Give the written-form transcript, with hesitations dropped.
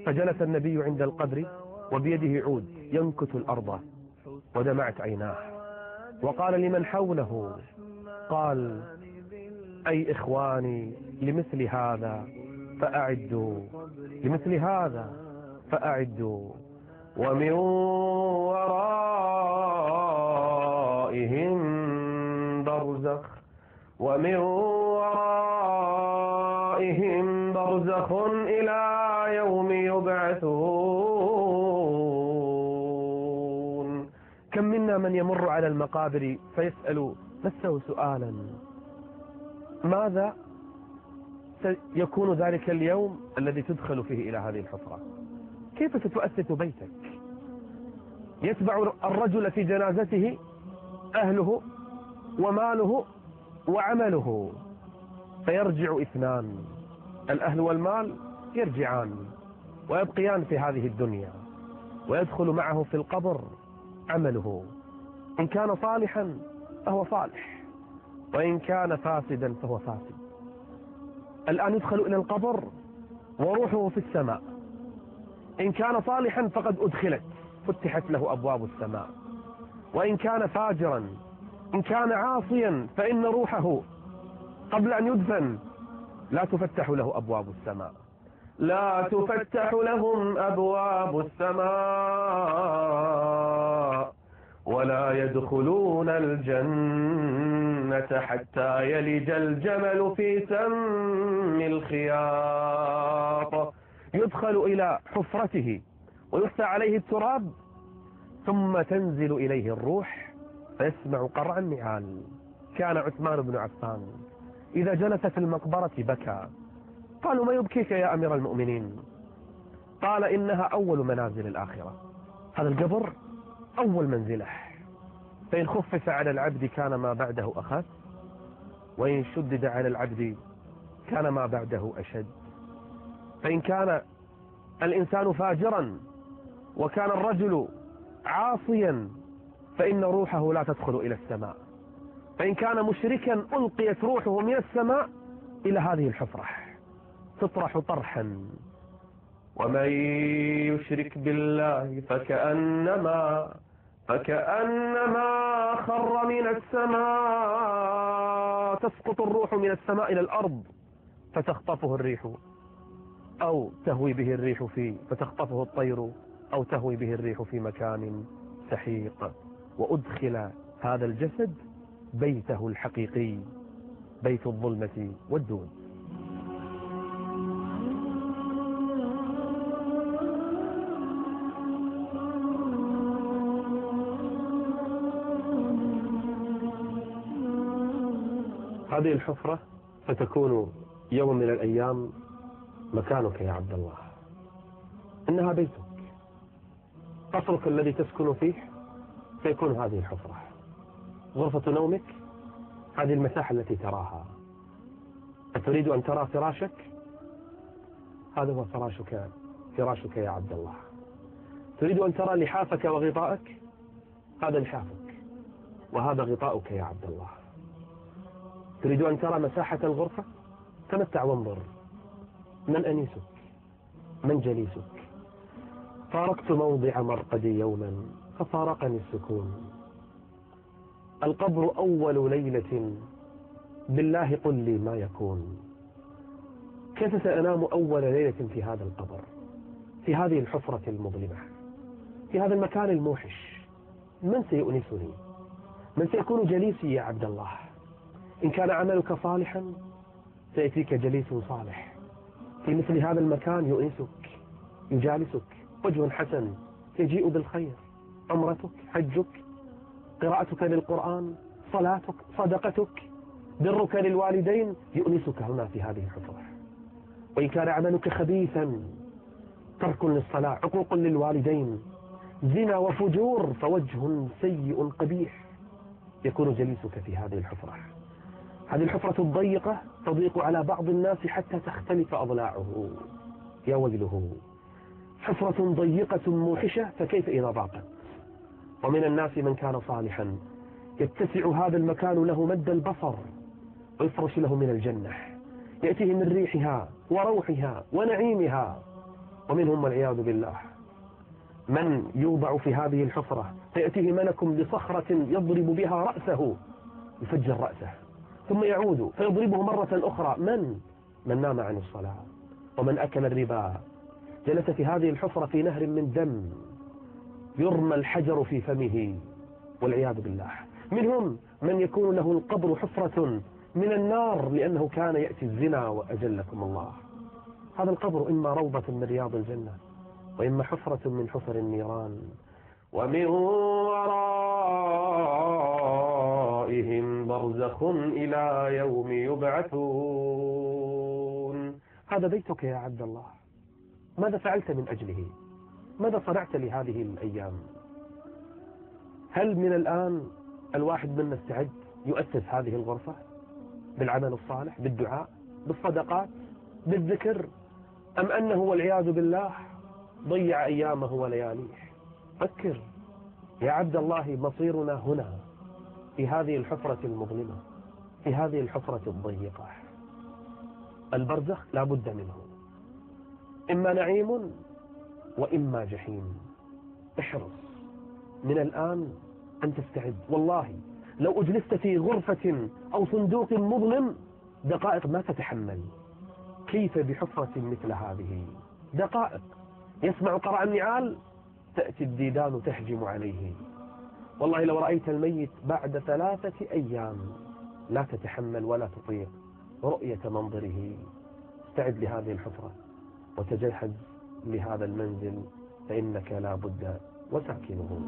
فجلس النبي عند القبر وبيده عود ينكت الأرض ودمعت عيناه، وقال لمن حوله، قال: أي إخواني، لمثل هذا فأعدوا، لمثل هذا فأعدوا، ومن ورائهم برزخ، ومن ورائهم برزخ إلى يوم يبعثون. كم منا من يمر على المقابر فيسأل نفسه سؤالا: ماذا سيكون ذلك اليوم الذي تدخل فيه إلى هذه الحفرة؟ كيف ستؤسس بيتك؟ يتبع الرجل في جنازته أهله وماله وعمله، فيرجع اثنان، الأهل والمال يرجعان ويبقيان في هذه الدنيا، ويدخل معه في القبر عمله، إن كان صالحا فهو صالح، وإن كان فاسدا فهو فاسد. الآن يدخل إلى القبر وروحه في السماء، إن كان صالحا فقد أدخلت، فتحت له أبواب السماء، وإن كان فاجرا، إن كان عاصيا، فإن روحه قبل أن يدفن لا تفتح له أبواب السماء، لا تفتح لهم أبواب السماء، ولا يدخلون الجنة حتى يلج الجمل في سم الخياط. يدخل إلى حفرته ويفتح عليه التراب، ثم تنزل إليه الروح فيسمع قرع النعال. كان عثمان بن عفان إذا جلس في المقبرة بكى. قالوا: ما يبكيك يا أمير المؤمنين؟ قال: إنها أول منازل الآخرة. هذا القبر أول منزله، فإن خفف على العبد كان ما بعده أخف، وإن شدد على العبد كان ما بعده أشد. فإن كان الإنسان فاجرا وكان الرجل عاصيا فإن روحه لا تدخل إلى السماء، فإن كان مشركا ألقيت روحه من السماء إلى هذه الحفرة تطرح طرحا. ومن يشرك بالله فكأنما خر من السماء. تسقط الروح من السماء إلى الأرض فتخطفه الريح، أو تهوي به الريح فيه، فتخطفه الطير، أو تهوي به الريح في مكان سحيق. وأدخل هذا الجسد بيته الحقيقي، بيت الظلمة والدود. هذه الحفرة ستكون يوم من الأيام مكانك يا عبد الله، إنها بيتك، قصرك الذي تسكن فيه سيكون هذه الحفرة، غرفة نومك هذه المساحة التي تراها. أتريد أن ترى فراشك؟ هذا هو فراشك يا عبد الله. تريد أن ترى لحافك وغطاءك؟ هذا لحافك وهذا غطاؤك يا عبد الله. تريد أن ترى مساحة الغرفة؟ تمتع وانظر. من أنيسك؟ من جليسك؟ فارقت موضع مرقدي يوما ففارقني السكون. القبر أول ليلة، بالله قل لي ما يكون. كيف سأنام أول ليلة في هذا القبر، في هذه الحفرة المظلمة، في هذا المكان الموحش؟ من سيؤنسني؟ من سيكون جليسي يا عبد الله؟ إن كان عملك صالحا سيأتيك جليس صالح في مثل هذا المكان يؤنسك، يجالسك. وجه حسن يجيء بالخير، عمرتك، حجك، قراءتك للقرآن، صلاتك، صدقتك، برك للوالدين يؤنسك هنا في هذه الحفرة. وإن كان عملك خبيثا، ترك للصلاة، عقوق للوالدين، زنا وفجور، فوجه سيء قبيح يكون جليسك في هذه الحفرة. هذه الحفرة الضيقة تضيق على بعض الناس حتى تختلف أضلاعه. يا ويله، حفرة ضيقة موحشة، فكيف إذا ضاقت؟ ومن الناس من كان صالحا يتسع هذا المكان له مد البصر، ويفرش له من الجنة، يأتيه من ريحها وروحها ونعيمها، ومنهم والعياذ بالله من يوضع في هذه الحفرة فيأتيه ملك بصخرة يضرب بها رأسه يفجر رأسه، ثم يعود فيضربه مرة أخرى. من نام عن الصلاة ومن أكل الربا جلس في هذه الحفرة في نهر من دم يرمى الحجر في فمه والعياذ بالله. منهم من يكون له القبر حفرة من النار لأنه كان يأتي الزنا وأجلكم الله. هذا القبر إما روضة من رياض الجنة وإما حفرة من حفر النيران، ومن ورائهم برزخ إلى يوم يبعثون. هذا بيتك يا عبد الله، ماذا فعلت من أجله؟ ماذا صنعت لهذه الأيام؟ هل من الآن الواحد منا استعد يؤسس هذه الغرفة بالعمل الصالح، بالدعاء، بالصدقات، بالذكر، أم أنه والعياذ بالله ضيع أيامه ولياليه؟ فكر يا عبد الله، مصيرنا هنا في هذه الحفرة المظلمة، في هذه الحفرة الضيقة. البرزخ لا بد منه، إما نعيم وإما جحيم. احرص من الآن أن تستعد. والله لو أجلست في غرفة أو صندوق مظلم دقائق ما تتحمل، كيف بحفرة مثل هذه؟ دقائق يسمع قرع النعال تأتي الديدان تهجم عليه. والله لو رأيت الميت بعد 3 أيام لا تتحمل ولا تطيق رؤية منظره. استعد لهذه الحفرة وتجهز لهذا المنزل فإنك لا بد وساكنه.